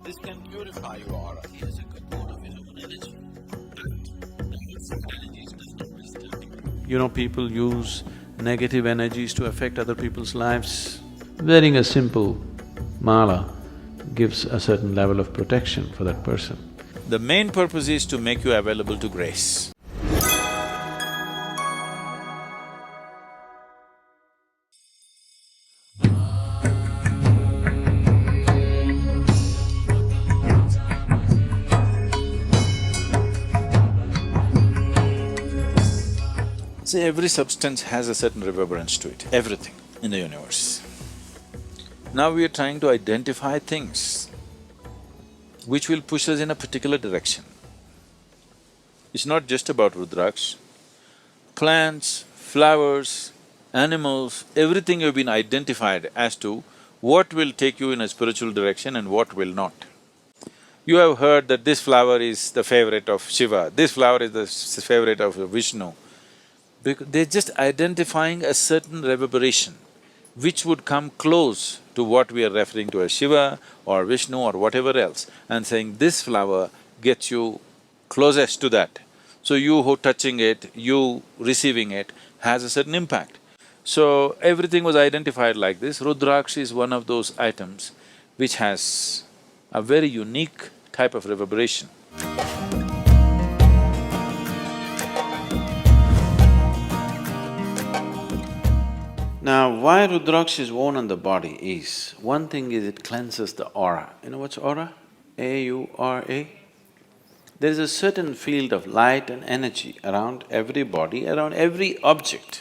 This can purify your aura. He has a good mode of his own energy. Energies does not disturb him. You know, people use negative energies to affect other people's lives. Wearing a simple mala gives a certain level of protection for that person. The main purpose is to make you available to grace. See, every substance has a certain reverberance to it, everything in the universe. Now we are trying to identify things which will push us in a particular direction. It's not just about Rudraksha. Plants, flowers, animals, everything have been identified as to what will take you in a spiritual direction and what will not. You have heard that this flower is the favorite of Shiva, this flower is the favorite of Vishnu. Because they're just identifying a certain reverberation which would come close to what we are referring to as Shiva or Vishnu or whatever else, and saying this flower gets you closest to that. So you who touching it, you receiving it has a certain impact. So everything was identified like this. Rudraksha is one of those items which has a very unique type of reverberation. Now, why Rudraksha is worn on the body is, one thing is it cleanses the aura. You know what's aura? A-U-R-A? There is a certain field of light and energy around every body, around every object.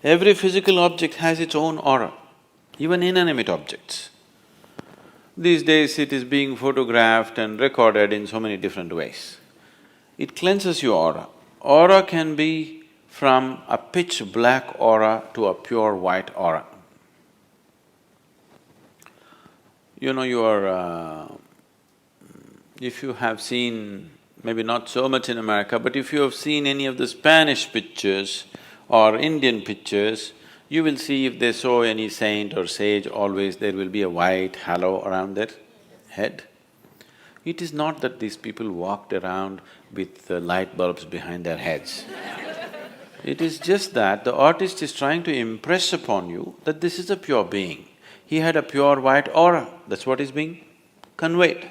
Every physical object has its own aura, even inanimate objects. These days it is being photographed and recorded in so many different ways. It cleanses your aura. Aura can be from a pitch black aura to a pure white aura. You know, if you have seen, maybe not so much in America, but if you have seen any of the Spanish pictures or Indian pictures, you will see if they show any saint or sage, always there will be a white halo around their head. It is not that these people walked around with light bulbs behind their heads. It is just that the artist is trying to impress upon you that this is a pure being. He had a pure white aura, that's what is being conveyed.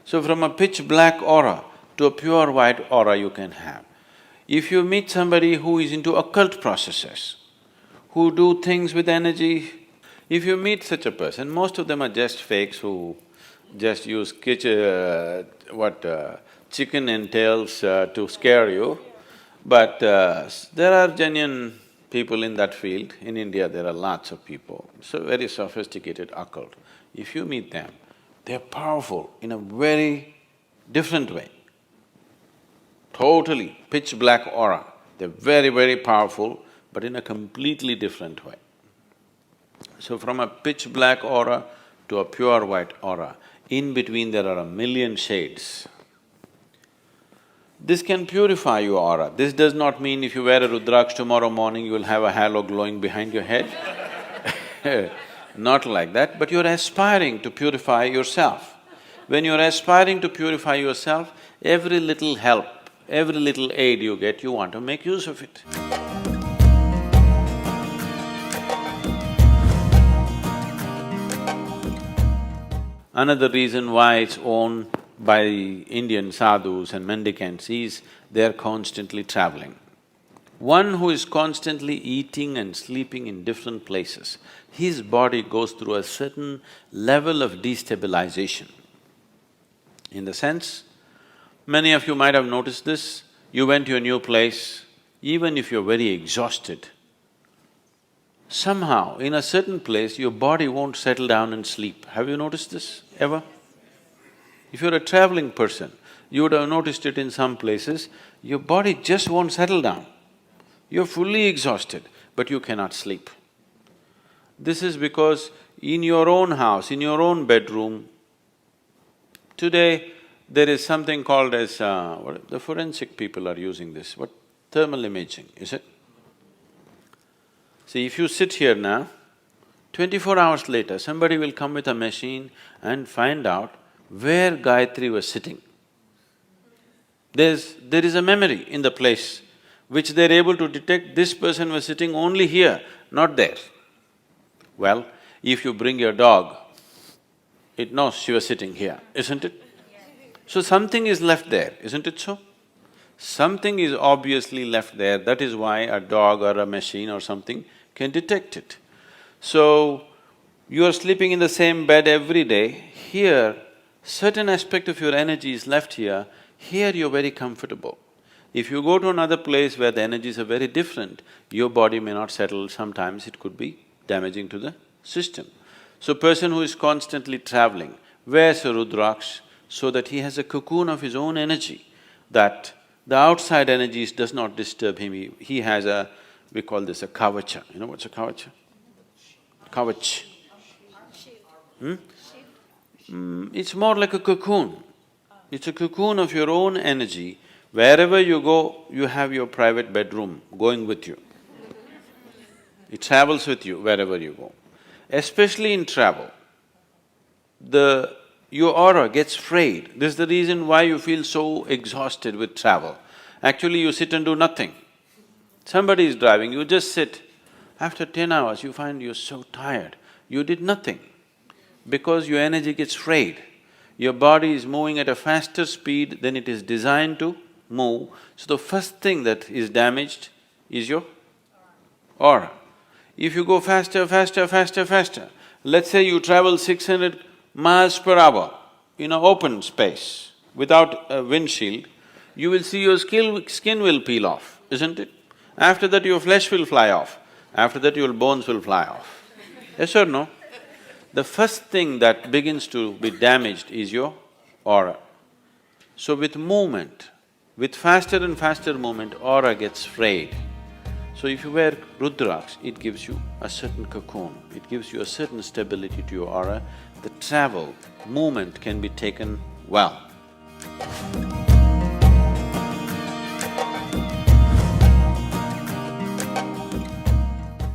So from a pitch black aura to a pure white aura you can have. If you meet somebody who is into occult processes, who do things with energy, if you meet such a person, most of them are just fakes who just use chicken entails to scare you. But there are genuine people in that field. In India, there are lots of people, so very sophisticated occult. If you meet them, they're powerful in a very different way. Totally pitch black aura. They're very, very powerful, but in a completely different way. So from a pitch black aura to a pure white aura, in between there are a million shades. This can purify your aura. This does not mean if you wear a Rudraksha tomorrow morning, you will have a halo glowing behind your head. Not like that, but you're aspiring to purify yourself. When you're aspiring to purify yourself, every little help, every little aid you get, you want to make use of it. Another reason why it's worn by Indian sadhus and mendicants is they're constantly traveling. One who is constantly eating and sleeping in different places, his body goes through a certain level of destabilization. In the sense, many of you might have noticed this, you went to a new place, even if you're very exhausted, somehow in a certain place your body won't settle down and sleep. Have you noticed this ever? If you're a traveling person, you would have noticed it in some places, your body just won't settle down. You're fully exhausted, but you cannot sleep. This is because in your own house, in your own bedroom, today there is something called as… the forensic people are using this, what? Thermal imaging, is it? See, if you sit here now, 24 hours later, somebody will come with a machine and find out where Gayatri was sitting. There is a memory in the place which they're able to detect, this person was sitting only here, not there. Well, if you bring your dog, it knows she was sitting here, isn't it? So something is left there, isn't it so? Something is obviously left there, that is why a dog or a machine or something can detect it. So, you are sleeping in the same bed every day, here, certain aspect of your energy is left here, here you're very comfortable. If you go to another place where the energies are very different, your body may not settle, sometimes it could be damaging to the system. So person who is constantly traveling wears a Rudraksha so that he has a cocoon of his own energy, that the outside energies does not disturb him. He has a… we call this a kavacha. You know what's a kavacha? Kavach. It's more like a cocoon. It's a cocoon of your own energy. Wherever you go, you have your private bedroom going with you. It travels with you wherever you go. Especially in travel, your aura gets frayed. This is the reason why you feel so exhausted with travel. Actually, you sit and do nothing. Somebody is driving, you just sit. After 10 hours, you find you're so tired. You did nothing because your energy gets frayed. Your body is moving at a faster speed than it is designed to move. So the first thing that is damaged is your aura. If you go faster, let's say you travel 600 miles per hour in an open space without a windshield, you will see your skin will peel off, isn't it? After that your flesh will fly off, after that your bones will fly off. Yes or no? The first thing that begins to be damaged is your aura. So with movement, with faster and faster movement, aura gets frayed. So if you wear Rudraksha, it gives you a certain cocoon, it gives you a certain stability to your aura. The travel, movement can be taken well.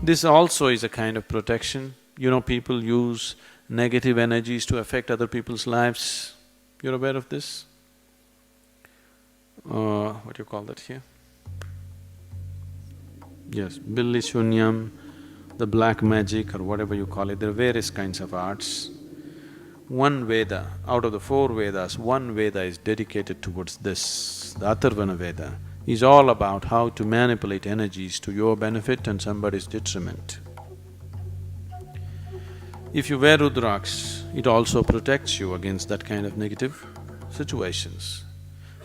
This also is a kind of protection. You know, people use negative energies to affect other people's lives. You're aware of this? What do you call that here? Yes, Billi Shunyam, the black magic or whatever you call it, there are various kinds of arts. One Veda, out of the 4 Vedas, one Veda is dedicated towards this. The Atharvana Veda is all about how to manipulate energies to your benefit and somebody's detriment. If you wear Rudraksha, it also protects you against that kind of negative situations.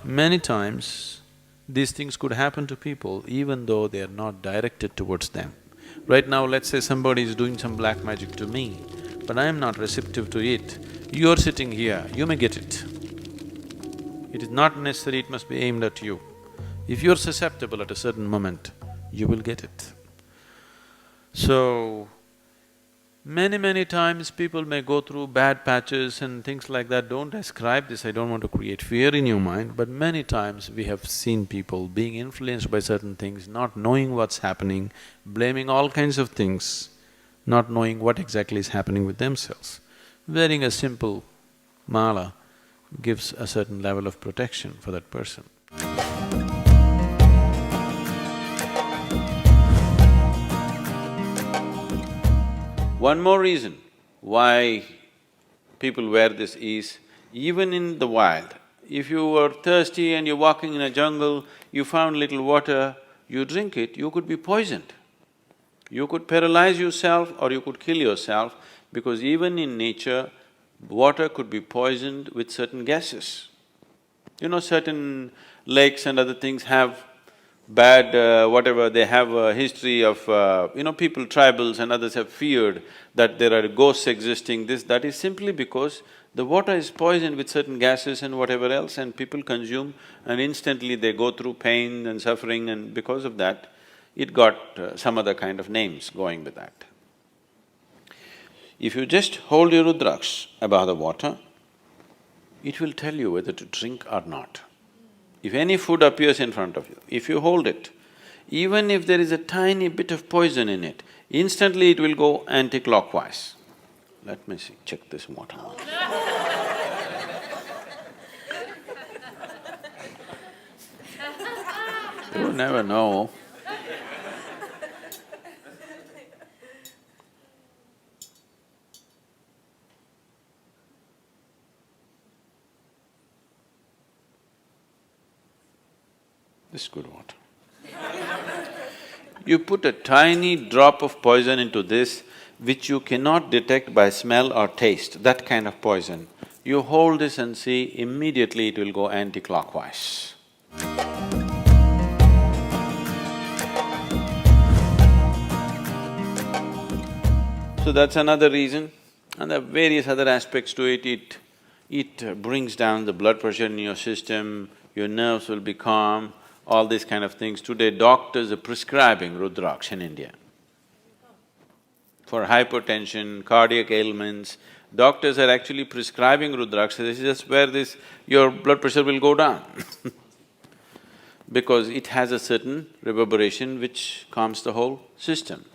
Many times, these things could happen to people even though they are not directed towards them. Right now, let's say somebody is doing some black magic to me, but I am not receptive to it. You're sitting here, you may get it. It is not necessary it must be aimed at you. If you're susceptible at a certain moment, you will get it. So, many times people may go through bad patches and things like that. Don't ascribe this, I don't want to create fear in your mind, but many times we have seen people being influenced by certain things, not knowing what's happening, blaming all kinds of things, not knowing what exactly is happening with themselves. Wearing a simple mala gives a certain level of protection for that person. One more reason why people wear this is, even in the wild, if you are thirsty and you're walking in a jungle, you found little water, you drink it, you could be poisoned. You could paralyze yourself or you could kill yourself, because even in nature, water could be poisoned with certain gases. You know, certain lakes and other things have bad whatever, they have a history of people, tribals and others have feared that there are ghosts existing, that is simply because the water is poisoned with certain gases and whatever else, and people consume and instantly they go through pain and suffering, and because of that, it got some other kind of names going with that. If you just hold your Rudraksha above the water, it will tell you whether to drink or not. If any food appears in front of you, if you hold it, even if there is a tiny bit of poison in it, instantly it will go anti-clockwise. Let me see, check this water. You never know. This is good water. You put a tiny drop of poison into this, which you cannot detect by smell or taste, that kind of poison. You hold this and see, immediately it will go anti-clockwise. So that's another reason. And there are various other aspects to it. It brings down the blood pressure in your system, your nerves will be calm, all these kind of things. Today, doctors are prescribing Rudraksha in India. For hypertension, cardiac ailments, doctors are actually prescribing Rudraksha. This is just where your blood pressure will go down because it has a certain reverberation which calms the whole system.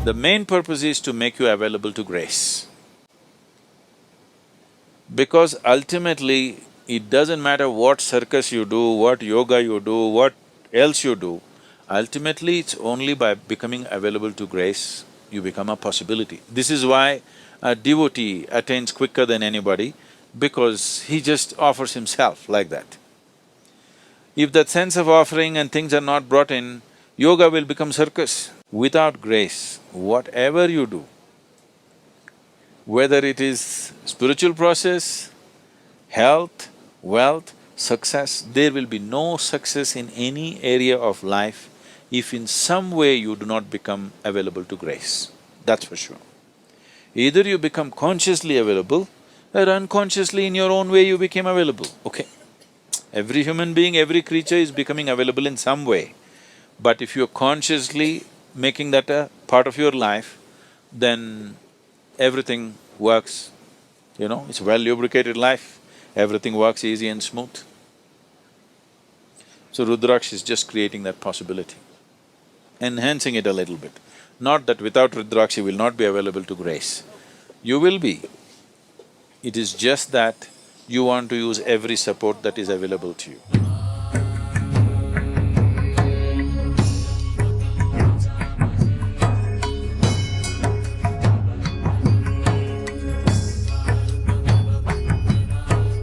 The main purpose is to make you available to grace. Because ultimately, it doesn't matter what circus you do, what yoga you do, what else you do, ultimately it's only by becoming available to grace, you become a possibility. This is why a devotee attains quicker than anybody, because he just offers himself like that. If that sense of offering and things are not brought in, yoga will become circus. Without grace, whatever you do, whether it is spiritual process, health, wealth, success, there will be no success in any area of life if in some way you do not become available to grace, that's for sure. Either you become consciously available or unconsciously in your own way you became available, okay? Every human being, every creature is becoming available in some way. But if you're consciously making that a part of your life, then everything works, it's a well-lubricated life, everything works easy and smooth. So Rudraksha is just creating that possibility, enhancing it a little bit. Not that without Rudraksha you will not be available to grace. You will be. It is just that you want to use every support that is available to you.